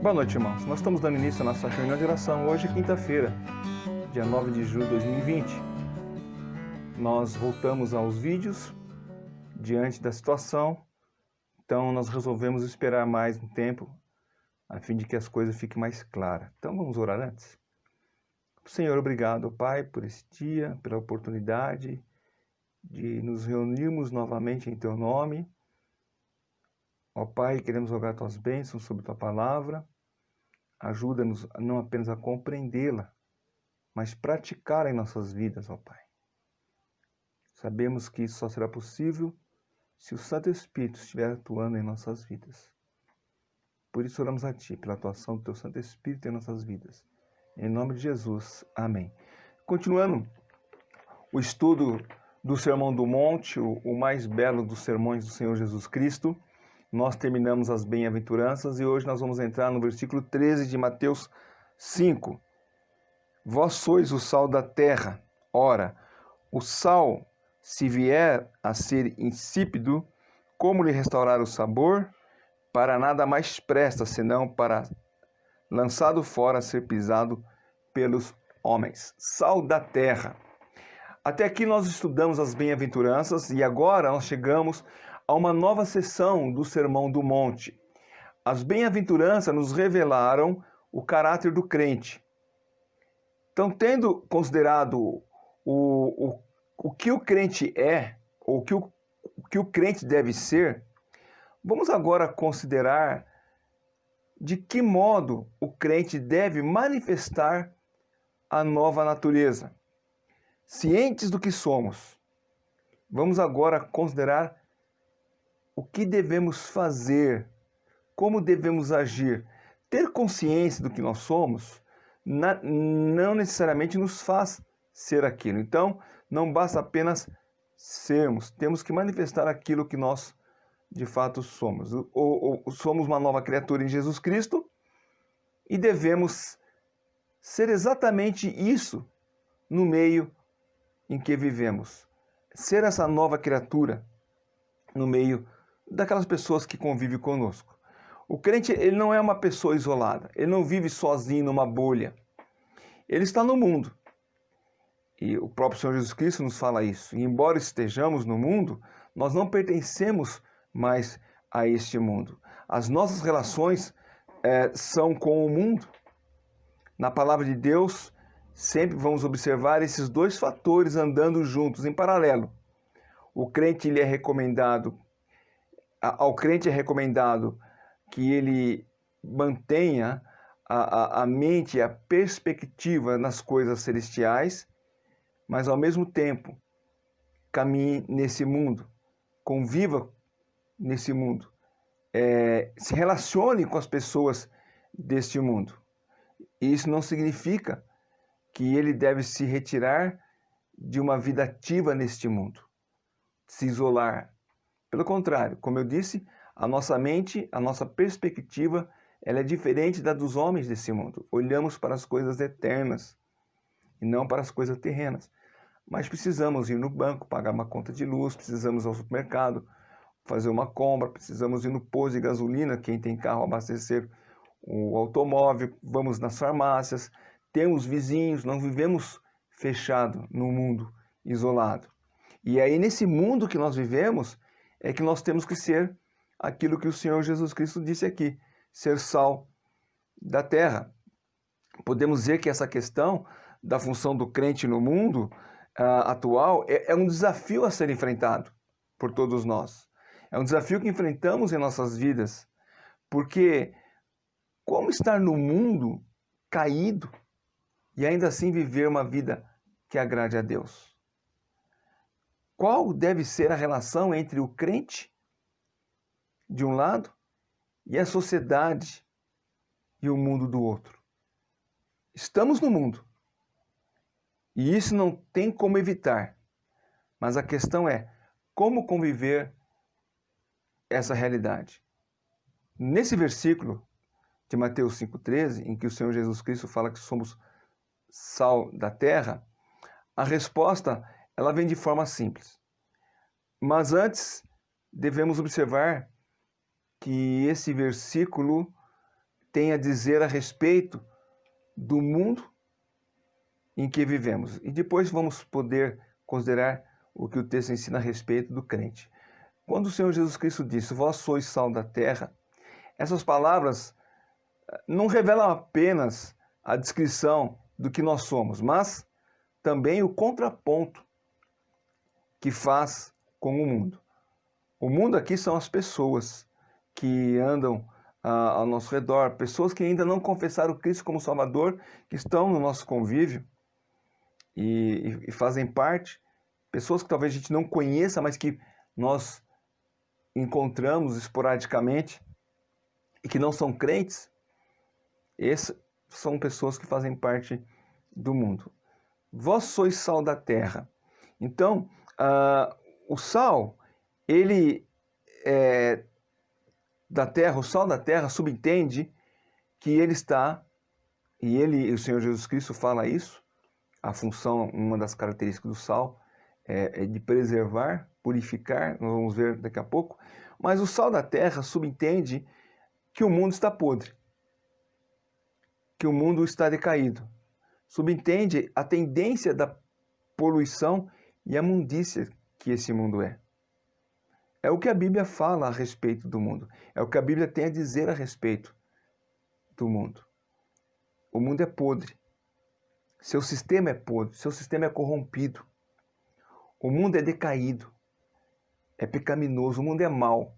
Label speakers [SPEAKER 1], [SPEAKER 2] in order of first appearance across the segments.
[SPEAKER 1] Boa noite, irmãos. Nós estamos dando início à nossa reunião de oração. Hoje é quinta-feira, dia 9 de julho de 2020. Nós voltamos aos vídeos diante da situação, então nós resolvemos esperar mais um tempo a fim de que as coisas fiquem mais claras. Então vamos orar antes? Senhor, obrigado, Pai, por esse dia, pela oportunidade de nos reunirmos novamente em Teu nome. Ó Pai, queremos rogar Tuas bênçãos sobre Tua palavra. Ajuda-nos não apenas a compreendê-la, mas praticar em nossas vidas, ó Pai. Sabemos que isso só será possível se o Santo Espírito estiver atuando em nossas vidas. Por isso oramos a Ti, pela atuação do Teu Santo Espírito em nossas vidas. Em nome de Jesus, amém. Continuando o estudo do Sermão do Monte, o mais belo dos sermões do Senhor Jesus Cristo, nós terminamos as bem-aventuranças e hoje nós vamos entrar no versículo 13 de Mateus 5. Vós sois o sal da terra. Ora, o sal, se vier a ser insípido, como lhe restaurar o sabor? Para nada mais presta, senão para, lançado fora, ser pisado pelos homens. Sal da terra. Até aqui nós estudamos as bem-aventuranças e agora nós chegamos a uma nova sessão do Sermão do Monte. As bem-aventuranças nos revelaram o caráter do crente. Então, tendo considerado o que o crente é, ou o que o crente deve ser, vamos agora considerar de que modo o crente deve manifestar a nova natureza. Cientes do que somos, vamos agora considerar o que devemos fazer, como devemos agir. Ter consciência do que nós somos não necessariamente nos faz ser aquilo. Então, não basta apenas sermos, temos que manifestar aquilo que nós de fato somos. Somos uma nova criatura em Jesus Cristo e devemos ser exatamente isso no meio em que vivemos. Ser essa nova criatura no meio daquelas pessoas que convivem conosco. O crente, ele não é uma pessoa isolada, ele não vive sozinho numa bolha. Ele está no mundo. E o próprio Senhor Jesus Cristo nos fala isso. E embora estejamos no mundo, nós não pertencemos mais a este mundo. As nossas relações são com o mundo. Na palavra de Deus, sempre vamos observar esses dois fatores andando juntos, em paralelo. O crente, ele é recomendado, ao crente é recomendado que ele mantenha a mente e a perspectiva nas coisas celestiais, mas ao mesmo tempo caminhe nesse mundo, conviva nesse mundo, se relacione com as pessoas deste mundo. E isso não significa que ele deve se retirar de uma vida ativa neste mundo, se isolar. Pelo contrário, como eu disse, a nossa mente, a nossa perspectiva, ela é diferente da dos homens desse mundo. Olhamos para as coisas eternas e não para as coisas terrenas. Mas precisamos ir no banco, pagar uma conta de luz, precisamos ir ao supermercado, fazer uma compra, precisamos ir no posto de gasolina, quem tem carro, abastecer o automóvel, vamos nas farmácias, temos vizinhos, não vivemos fechado no mundo, isolado. E aí nesse mundo que nós vivemos, é que nós temos que ser aquilo que o Senhor Jesus Cristo disse aqui, ser sal da terra. Podemos dizer que essa questão da função do crente no mundo atual é um desafio a ser enfrentado por todos nós. É um desafio que enfrentamos em nossas vidas, porque como estar no mundo caído e ainda assim viver uma vida que agrade a Deus? Qual deve ser a relação entre o crente, de um lado, e a sociedade e o mundo do outro? Estamos no mundo. E isso não tem como evitar. Mas a questão é como conviver essa realidade. Nesse versículo de Mateus 5,13, em que o Senhor Jesus Cristo fala que somos sal da terra, a resposta ela vem de forma simples. Mas antes, devemos observar que esse versículo tem a dizer a respeito do mundo em que vivemos. E depois vamos poder considerar o que o texto ensina a respeito do crente. Quando o Senhor Jesus Cristo disse, vós sois sal da terra, essas palavras não revelam apenas a descrição do que nós somos, mas também o contraponto que faz com o mundo. O mundo aqui são as pessoas que andam ao nosso redor, pessoas que ainda não confessaram Cristo como Salvador, que estão no nosso convívio e fazem parte, pessoas que talvez a gente não conheça, mas que nós encontramos esporadicamente e que não são crentes. Essas são pessoas que fazem parte do mundo. Vós sois sal da terra. Então, o sal, ele é da terra, o sal da terra subentende que ele está, e o Senhor Jesus Cristo fala isso, a função, uma das características do sal é de preservar, purificar, nós vamos ver daqui a pouco, mas o sal da terra subentende que o mundo está podre, que o mundo está decaído. Subentende a tendência da poluição e a imundícia que esse mundo é. É o que a Bíblia fala a respeito do mundo. É o que a Bíblia tem a dizer a respeito do mundo. O mundo é podre. Seu sistema é podre. Seu sistema é corrompido. O mundo é decaído. É pecaminoso. O mundo é mau.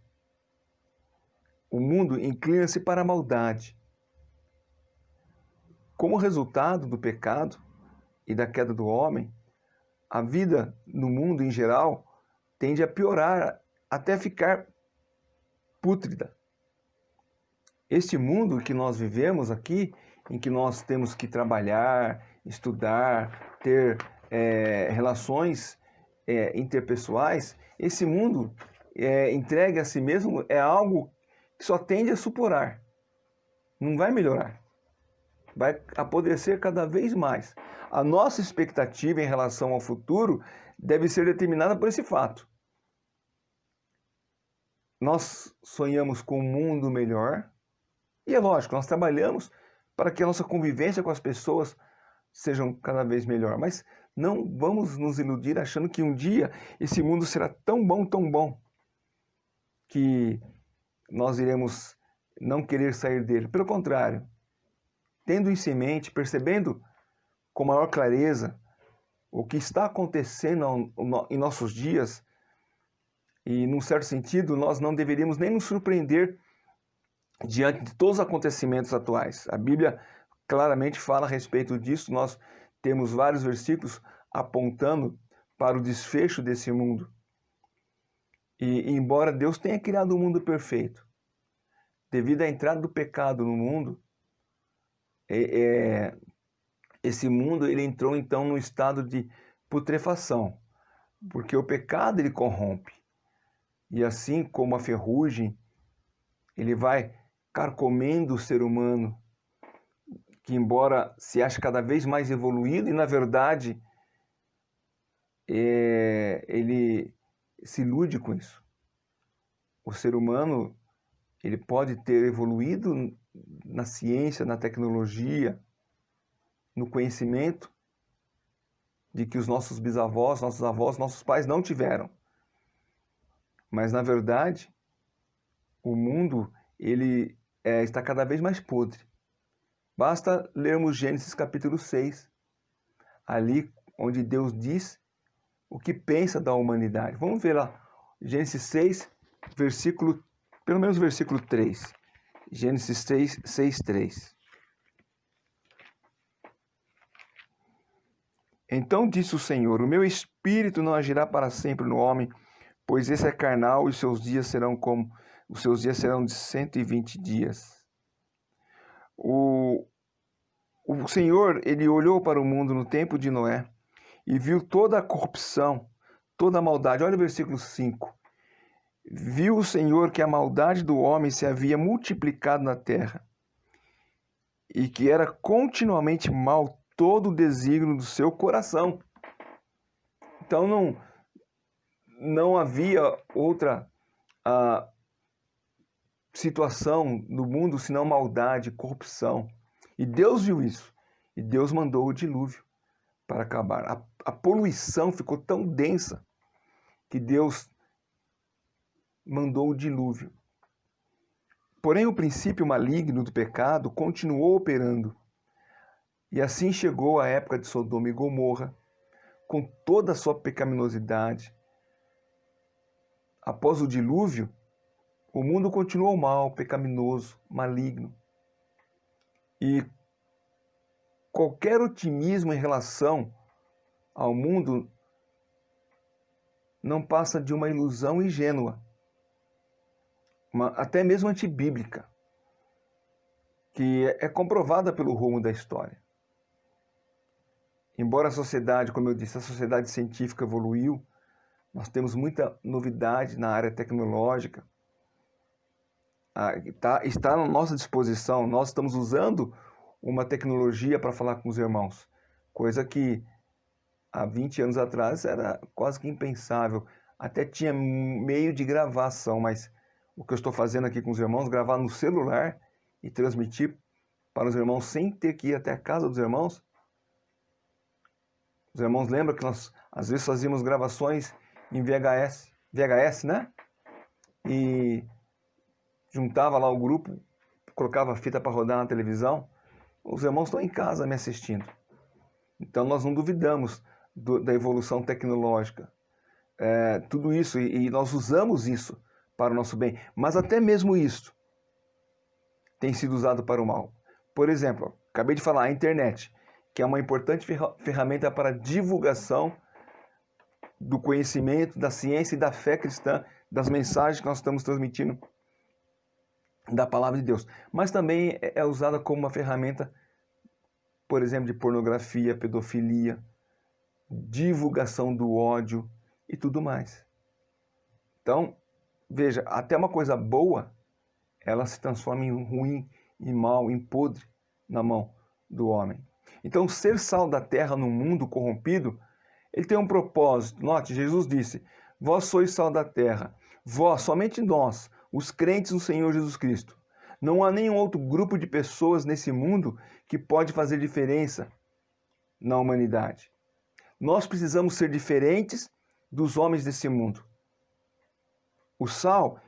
[SPEAKER 1] O mundo inclina-se para a maldade. Como resultado do pecado e da queda do homem, a vida no mundo em geral tende a piorar até ficar pútrida. Este mundo que nós vivemos aqui, em que nós temos que trabalhar, estudar, ter relações interpessoais, esse mundo entregue a si mesmo é algo que só tende a supurar. Não vai melhorar. Vai apodrecer cada vez mais. A nossa expectativa em relação ao futuro deve ser determinada por esse fato. Nós sonhamos com um mundo melhor e é lógico, nós trabalhamos para que a nossa convivência com as pessoas sejam cada vez melhor, mas não vamos nos iludir achando que um dia esse mundo será tão bom, que nós iremos não querer sair dele. Pelo contrário, tendo isso em mente, percebendo com maior clareza o que está acontecendo em nossos dias, e, num certo sentido, nós não deveríamos nem nos surpreender diante de todos os acontecimentos atuais. A Bíblia claramente fala a respeito disso. Nós temos vários versículos apontando para o desfecho desse mundo. E embora Deus tenha criado um mundo perfeito, devido à entrada do pecado no mundo, esse mundo ele entrou então num estado de putrefação, porque o pecado ele corrompe. E assim como a ferrugem, ele vai carcomendo o ser humano, que embora se ache cada vez mais evoluído, e na verdade ele se ilude com isso. O ser humano ele pode ter evoluído na ciência, na tecnologia, no conhecimento de que os nossos bisavós, nossos avós, nossos pais não tiveram. Mas, na verdade, o mundo ele está cada vez mais podre. Basta lermos Gênesis capítulo 6, ali onde Deus diz o que pensa da humanidade. Vamos ver lá, Gênesis 6, pelo menos versículo 3. Gênesis 6, 3. Então disse o Senhor, o meu espírito não agirá para sempre no homem, pois esse é carnal e os seus dias serão de 120 dias. O Senhor, ele olhou para o mundo no tempo de Noé e viu toda a corrupção, toda a maldade. Olha o versículo 5. Viu o Senhor que a maldade do homem se havia multiplicado na terra e que era continuamente mal todo o desígnio do seu coração. Então não havia outra situação no mundo senão maldade, corrupção. E Deus viu isso. E Deus mandou o dilúvio para acabar. A poluição ficou tão densa que Deus mandou o dilúvio. Porém, o princípio maligno do pecado continuou operando. E assim chegou a época de Sodoma e Gomorra, com toda a sua pecaminosidade. Após o dilúvio, o mundo continuou mal, pecaminoso, maligno. E qualquer otimismo em relação ao mundo não passa de uma ilusão ingênua, até mesmo antibíblica, que é comprovada pelo rumo da história. Embora a sociedade, como eu disse, a sociedade científica evoluiu, nós temos muita novidade na área tecnológica, está à nossa disposição, nós estamos usando uma tecnologia para falar com os irmãos, coisa que há 20 anos atrás era quase que impensável. Até tinha meio de gravação, mas o que eu estou fazendo aqui com os irmãos, gravar no celular e transmitir para os irmãos sem ter que ir até a casa dos irmãos. Os irmãos lembram que nós às vezes fazíamos gravações em VHS, né? E juntava lá o grupo, colocava a fita para rodar na televisão. Os irmãos estão em casa me assistindo. Então nós não duvidamos da evolução tecnológica. Tudo isso, e nós usamos isso para o nosso bem. Mas até mesmo isso tem sido usado para o mal. Por exemplo, acabei de falar, a internet, que é uma importante ferramenta para a divulgação do conhecimento, da ciência e da fé cristã, das mensagens que nós estamos transmitindo da palavra de Deus. Mas também é usada como uma ferramenta, por exemplo, de pornografia, pedofilia, divulgação do ódio e tudo mais. Então, veja, até uma coisa boa, ela se transforma em ruim, em mal, em podre na mão do homem. Então, ser sal da terra no mundo corrompido, ele tem um propósito. Note, Jesus disse, vós sois sal da terra, vós, somente nós, os crentes no Senhor Jesus Cristo. Não há nenhum outro grupo de pessoas nesse mundo que pode fazer diferença na humanidade. Nós precisamos ser diferentes dos homens desse mundo. O sal,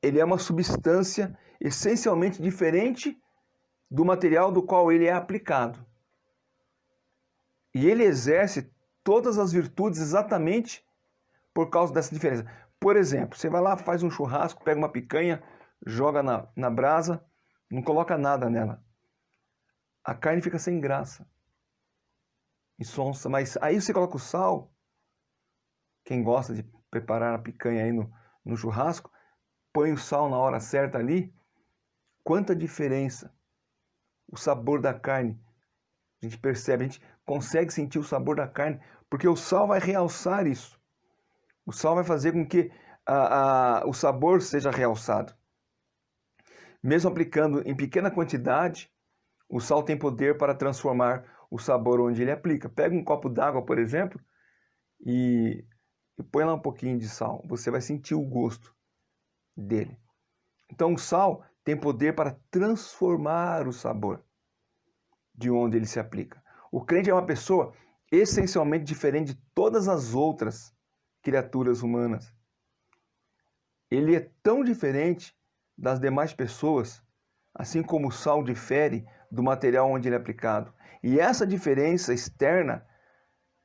[SPEAKER 1] ele é uma substância essencialmente diferente do material do qual ele é aplicado. E ele exerce todas as virtudes exatamente por causa dessa diferença. Por exemplo, você vai lá, faz um churrasco, pega uma picanha, joga na brasa, não coloca nada nela. A carne fica sem graça e sonsa, mas aí você coloca o sal. Quem gosta de preparar a picanha aí no churrasco, põe o sal na hora certa ali. Quanta diferença! O sabor da carne, a gente percebe, a gente consegue sentir o sabor da carne, porque o sal vai realçar isso. O sal vai fazer com que o sabor seja realçado. Mesmo aplicando em pequena quantidade, o sal tem poder para transformar o sabor onde ele aplica. Pega um copo d'água, por exemplo, e põe lá um pouquinho de sal. Você vai sentir o gosto dele. Então o sal tem poder para transformar o sabor de onde ele se aplica. O crente é uma pessoa essencialmente diferente de todas as outras criaturas humanas. Ele é tão diferente das demais pessoas, assim como o sal difere do material onde ele é aplicado. E essa diferença externa,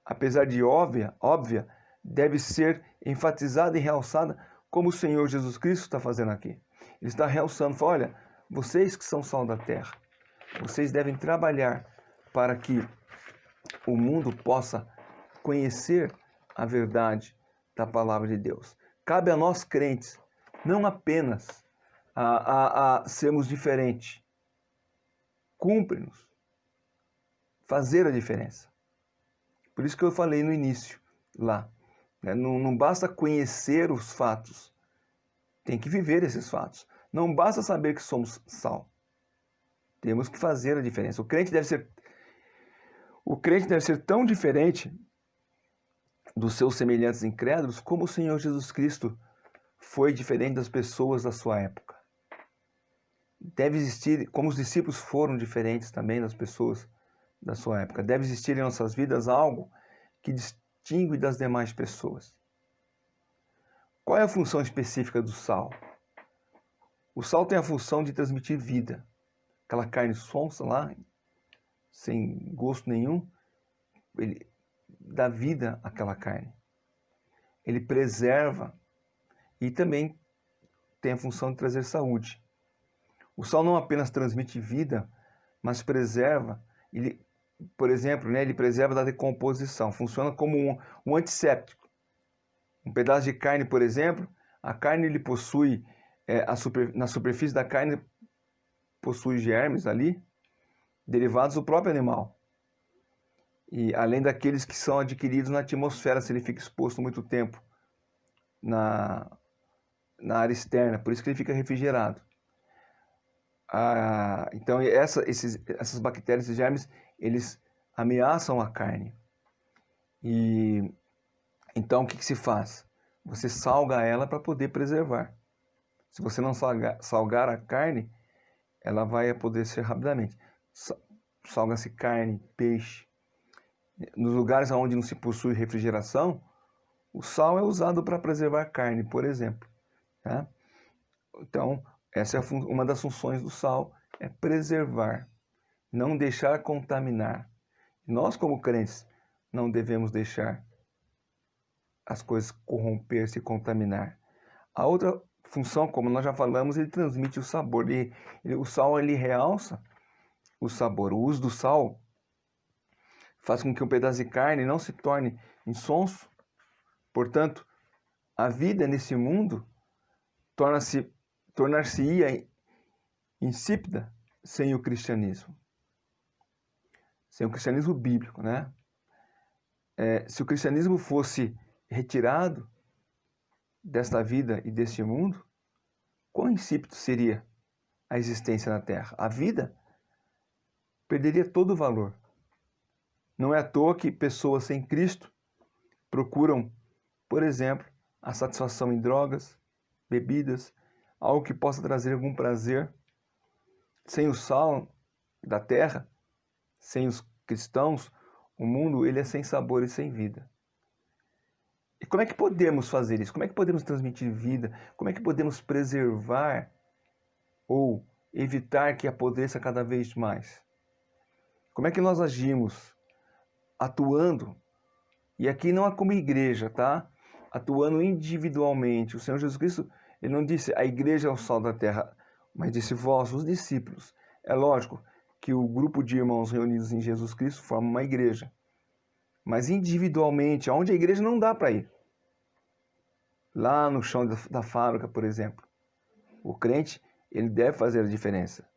[SPEAKER 1] apesar de óbvia, deve ser enfatizada e realçada, como o Senhor Jesus Cristo está fazendo aqui. Ele está realçando, fala, olha, vocês que são sal da terra, vocês devem trabalhar para que o mundo possa conhecer a verdade da palavra de Deus. Cabe a nós crentes, não apenas a sermos diferentes, cumpre-nos fazer a diferença. Por isso que eu falei no início, lá, né? Não basta conhecer os fatos, tem que viver esses fatos. Não basta saber que somos sal, temos que fazer a diferença. O crente deve ser tão diferente dos seus semelhantes incrédulos como o Senhor Jesus Cristo foi diferente das pessoas da sua época. deve existir, como os discípulos foram diferentes também das pessoas da sua época, deve existir em nossas vidas algo que distingue das demais pessoas. Qual é a função específica do sal? O sal tem a função de transmitir vida. Aquela carne sonsa lá, sem gosto nenhum, ele dá vida àquela carne. Ele preserva e também tem a função de trazer saúde. O sal não apenas transmite vida, mas preserva. Ele, por exemplo, ele preserva da decomposição. Funciona como um antisséptico. Um pedaço de carne, por exemplo, a carne ele possui, na superfície da carne, possui germes ali, derivados do próprio animal. E além daqueles que são adquiridos na atmosfera, se ele fica exposto muito tempo na área externa, por isso que ele fica refrigerado. Então essas bactérias, esses germes, eles ameaçam a carne. E então o que se faz? Você salga ela para poder preservar. Se você não salgar a carne, ela vai apodrecer rapidamente. Salga-se carne, peixe. Nos lugares onde não se possui refrigeração, o sal é usado para preservar carne, por exemplo. Tá? Então, essa é uma das funções do sal, é preservar, não deixar contaminar. Nós, como crentes, não devemos deixar as coisas corromper-se e contaminar. A outra função, como nós já falamos, ele transmite o sabor. O sal ele realça o sabor. O uso do sal faz com que um pedaço de carne não se torne insonso. Portanto, a vida nesse mundo tornar-se-ia insípida sem o cristianismo. Sem o cristianismo bíblico, né? Se o cristianismo fosse retirado desta vida e deste mundo, quão insípido seria a existência na Terra? A vida perderia todo o valor. Não é à toa que pessoas sem Cristo procuram, por exemplo, a satisfação em drogas, bebidas, algo que possa trazer algum prazer. Sem o sal da terra, sem os cristãos, o mundo ele é sem sabor e sem vida. E como é que podemos fazer isso? Como é que podemos transmitir vida? Como é que podemos preservar ou evitar que apodreça cada vez mais? Como é que nós agimos? Atuando, e aqui não é como igreja, tá? Atuando individualmente. O Senhor Jesus Cristo, ele não disse a igreja é o sal da terra, mas disse vós, os discípulos. É lógico que o grupo de irmãos reunidos em Jesus Cristo forma uma igreja. Mas individualmente, aonde a igreja não dá para ir. Lá no chão da fábrica, por exemplo. O crente, ele deve fazer a diferença.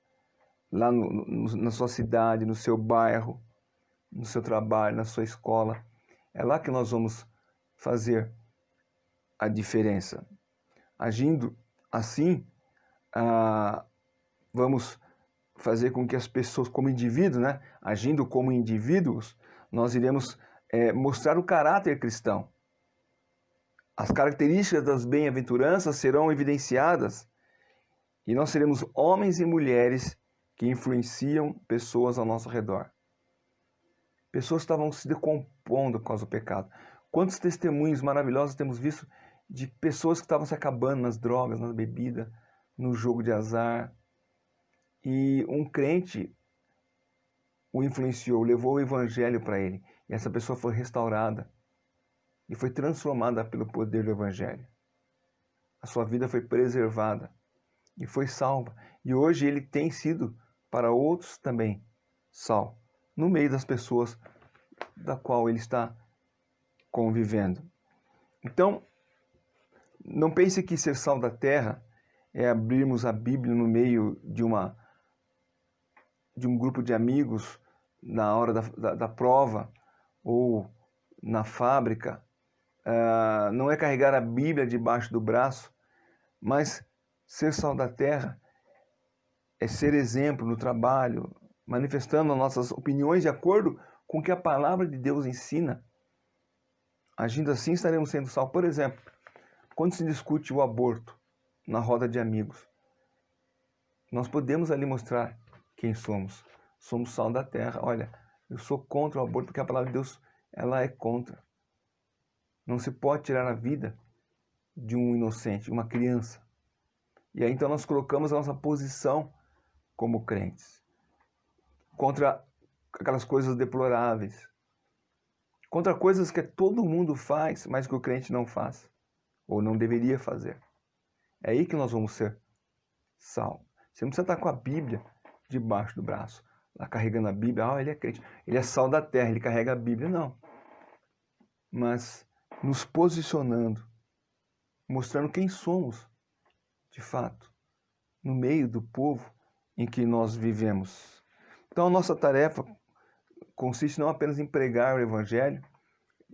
[SPEAKER 1] Lá na sua cidade, no seu bairro, no seu trabalho, na sua escola. É lá que nós vamos fazer a diferença. Agindo assim, vamos fazer com que as pessoas, como indivíduos, né? Agindo como indivíduos, nós iremos mostrar o caráter cristão. As características das bem-aventuranças serão evidenciadas e nós seremos homens e mulheres que influenciam pessoas ao nosso redor. Pessoas estavam se decompondo por causa do pecado. Quantos testemunhos maravilhosos temos visto de pessoas que estavam se acabando nas drogas, nas bebidas, no jogo de azar. E um crente o influenciou, levou o evangelho para ele. E essa pessoa foi restaurada e foi transformada pelo poder do evangelho. A sua vida foi preservada e foi salva. E hoje ele tem sido para outros também sal, no meio das pessoas da qual ele está convivendo. Então, não pense que ser sal da terra é abrirmos a Bíblia no meio de um grupo de amigos na hora da prova ou na fábrica. Não é carregar a Bíblia debaixo do braço, mas ser sal da terra é ser exemplo no trabalho, manifestando nossas opiniões de acordo com o que a palavra de Deus ensina. Agindo assim, estaremos sendo sal. Por exemplo, quando se discute o aborto na roda de amigos, Nós podemos ali mostrar quem somos. Somos sal da terra. Olha, eu sou contra o aborto porque a palavra de Deus, ela é contra. Não se pode tirar a vida de um inocente, uma criança. E aí então nós colocamos a nossa posição como crentes contra aquelas coisas deploráveis, contra coisas que todo mundo faz, mas que o crente não faz, ou não deveria fazer. É aí que nós vamos ser sal. Você não precisa estar com a Bíblia debaixo do braço, lá carregando a Bíblia. Ele é crente, ele é sal da terra, ele carrega a Bíblia. Não. Mas nos posicionando, mostrando quem somos, de fato, no meio do povo em que nós vivemos. Então a nossa tarefa consiste não apenas em pregar o Evangelho,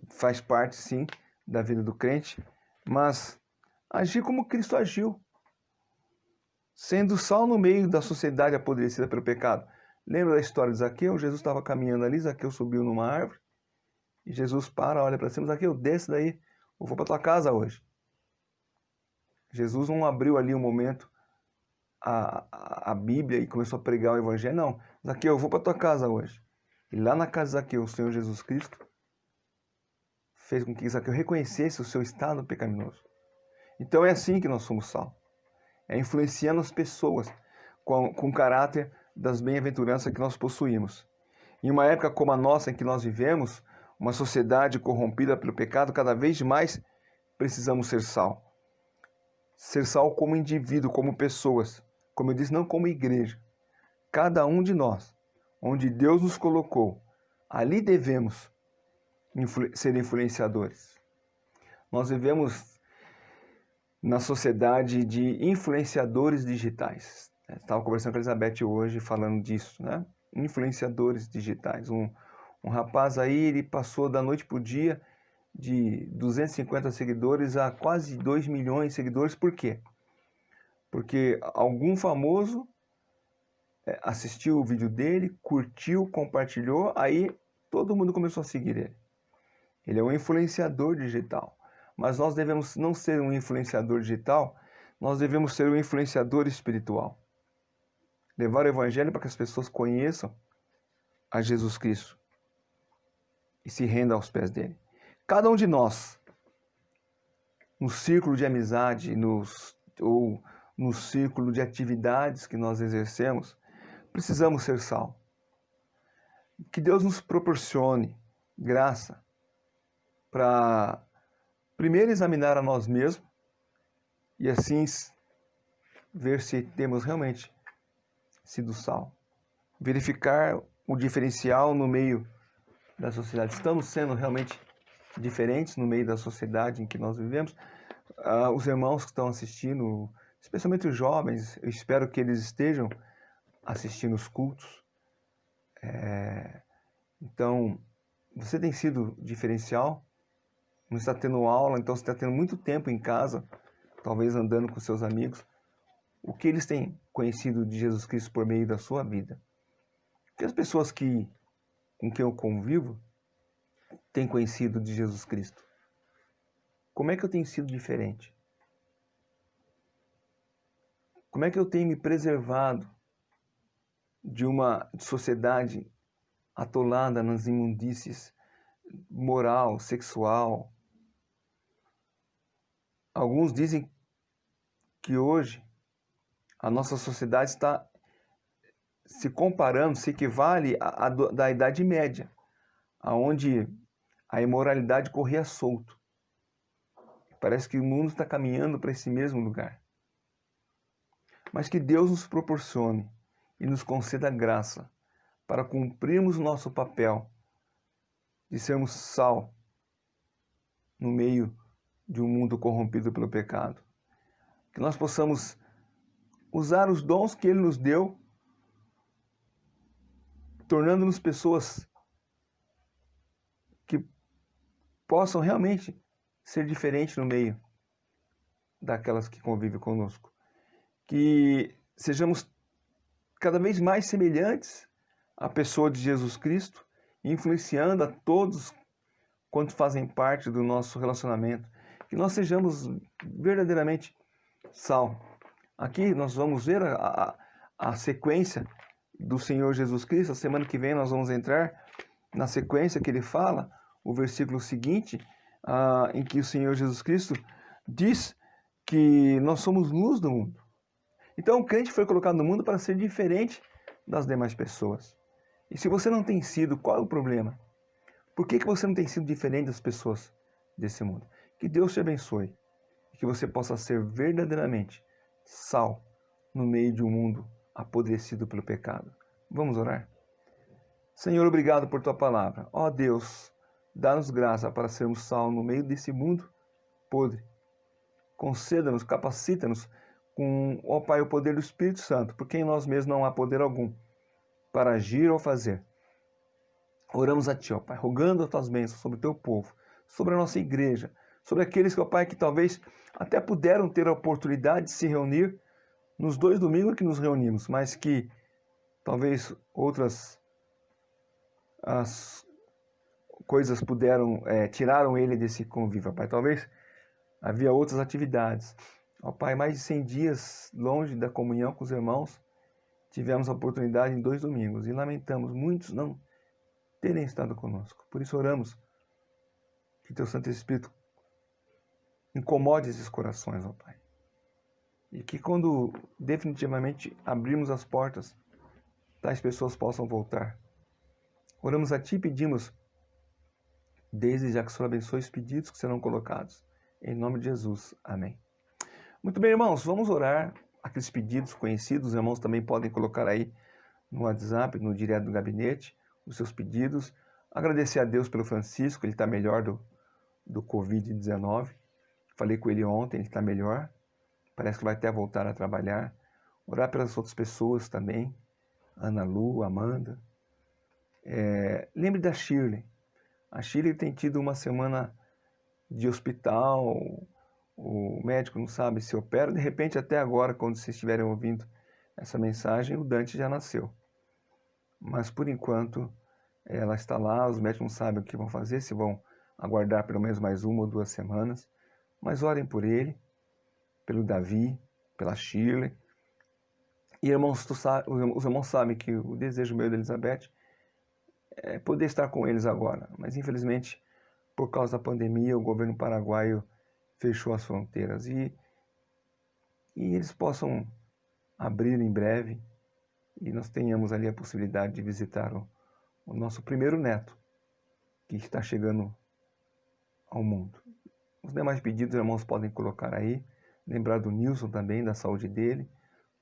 [SPEAKER 1] faz parte sim da vida do crente, mas agir como Cristo agiu, sendo sal no meio da sociedade apodrecida pelo pecado. Lembra da história de Zaqueu? Jesus estava caminhando ali, Zaqueu subiu numa árvore, e Jesus olha para cima, Zaqueu, desce daí, eu vou para tua casa hoje. Jesus não abriu ali um momento a Bíblia e começou a pregar o Evangelho, não. Zaqueu, eu vou para tua casa hoje. E lá na casa de Zaqueu, o Senhor Jesus Cristo fez com que Zaqueu reconhecesse o seu estado pecaminoso. Então é assim que nós somos sal. É influenciando as pessoas com o caráter das bem-aventuranças que nós possuímos. Em uma época como a nossa em que nós vivemos, uma sociedade corrompida pelo pecado, cada vez mais precisamos ser sal. Ser sal como indivíduo, como pessoas. Como eu disse, não como igreja. Cada um de nós, onde Deus nos colocou, ali devemos ser influenciadores. Nós vivemos na sociedade de influenciadores digitais. Estava conversando com a Elizabeth hoje falando disso, né? Influenciadores digitais. Um rapaz aí, ele passou da noite para o dia de 250 seguidores a quase 2 milhões de seguidores. Por quê? Porque algum famoso assistiu o vídeo dele, curtiu, compartilhou, aí todo mundo começou a seguir ele. Ele é um influenciador digital. Mas nós devemos não ser um influenciador digital, nós devemos ser um influenciador espiritual. Levar o Evangelho para que as pessoas conheçam a Jesus Cristo e se rendam aos pés dele. Cada um de nós, no círculo de amizade, ou no círculo de atividades que nós exercemos, precisamos ser sal. Que Deus nos proporcione graça para primeiro examinar a nós mesmos e assim ver se temos realmente sido sal. Verificar o diferencial no meio da sociedade. Estamos sendo realmente diferentes no meio da sociedade em que nós vivemos. Os irmãos que estão assistindo, especialmente os jovens, eu espero que eles estejam assistindo os cultos. Então, você tem sido diferencial? Não está tendo aula, então você está tendo muito tempo em casa, talvez andando com seus amigos. O que eles têm conhecido de Jesus Cristo por meio da sua vida? O que as pessoas com quem eu convivo têm conhecido de Jesus Cristo? Como é que eu tenho sido diferente? Como é que eu tenho me preservado de uma sociedade atolada nas imundícies moral, sexual? Alguns dizem que hoje a nossa sociedade está se comparando, se equivale da Idade Média, onde a imoralidade corria solto. Parece que o mundo está caminhando para esse mesmo lugar. Mas que Deus nos proporcione e nos conceda graça para cumprirmos o nosso papel de sermos sal no meio de um mundo corrompido pelo pecado. Que nós possamos usar os dons que Ele nos deu, tornando-nos pessoas que possam realmente ser diferentes no meio daquelas que convivem conosco. Que sejamos cada vez mais semelhantes à pessoa de Jesus Cristo, influenciando a todos quantos fazem parte do nosso relacionamento. Que nós sejamos verdadeiramente sal. Aqui nós vamos ver a sequência do Senhor Jesus Cristo. A semana que vem nós vamos entrar na sequência que ele fala, o versículo seguinte, em que o Senhor Jesus Cristo diz que nós somos luz do mundo. Então o crente foi colocado no mundo para ser diferente das demais pessoas. E se você não tem sido, qual é o problema? Por que você não tem sido diferente das pessoas desse mundo? Que Deus te abençoe e que você possa ser verdadeiramente sal no meio de um mundo apodrecido pelo pecado. Vamos orar? Senhor, obrigado por tua palavra. Ó Deus, dá-nos graça para sermos sal no meio desse mundo podre. Conceda-nos, capacita-nos com, ó Pai, o poder do Espírito Santo, porque em nós mesmos não há poder algum para agir ou fazer. Oramos a Ti, ó Pai, rogando as Tuas bênçãos sobre o Teu povo, sobre a nossa igreja, sobre aqueles, ó Pai, que talvez até puderam ter a oportunidade de se reunir nos 2 domingos que nos reunimos, mas que talvez outras as coisas tiraram ele desse convívio, ó Pai. Talvez havia outras atividades. Ó Pai, mais de 100 dias longe da comunhão com os irmãos, tivemos a oportunidade em 2 domingos e lamentamos muitos não terem estado conosco. Por isso oramos que Teu Santo Espírito incomode esses corações, ó Pai. E que quando definitivamente abrirmos as portas, tais pessoas possam voltar. Oramos a Ti e pedimos, desde já que o Senhor abençoe os pedidos que serão colocados. Em nome de Jesus. Amém. Muito bem, irmãos, vamos orar aqueles pedidos conhecidos. Os irmãos também podem colocar aí no WhatsApp, no direto do gabinete, os seus pedidos. Agradecer a Deus pelo Francisco, ele está melhor do Covid-19. Falei com ele ontem, ele está melhor. Parece que vai até voltar a trabalhar. Orar pelas outras pessoas também. Ana Lu, Amanda. Lembre da Shirley. A Shirley tem tido uma semana de hospital, o médico não sabe se opera. De repente, até agora, quando vocês estiverem ouvindo essa mensagem, o Dante já nasceu. Mas, por enquanto, ela está lá, os médicos não sabem o que vão fazer, se vão aguardar pelo menos mais 1 ou 2 semanas. Mas orem por ele, pelo Davi, pela Shirley. E, irmãos, os irmãos sabem que o desejo meu da Elizabeth é poder estar com eles agora. Mas, infelizmente, por causa da pandemia, o governo paraguaio fechou as fronteiras. E eles possam abrir em breve e nós tenhamos ali a possibilidade de visitar o nosso primeiro neto, que está chegando ao mundo. Os demais pedidos, os irmãos podem colocar aí. Lembrar do Nilson também, da saúde dele,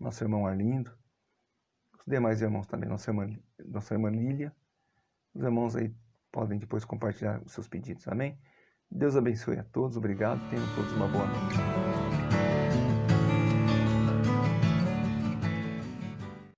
[SPEAKER 1] nosso irmão Arlindo. Os demais irmãos também, nossa irmã Lília. Os irmãos aí podem depois compartilhar os seus pedidos, amém? Deus abençoe a todos, obrigado, tenham todos uma boa noite.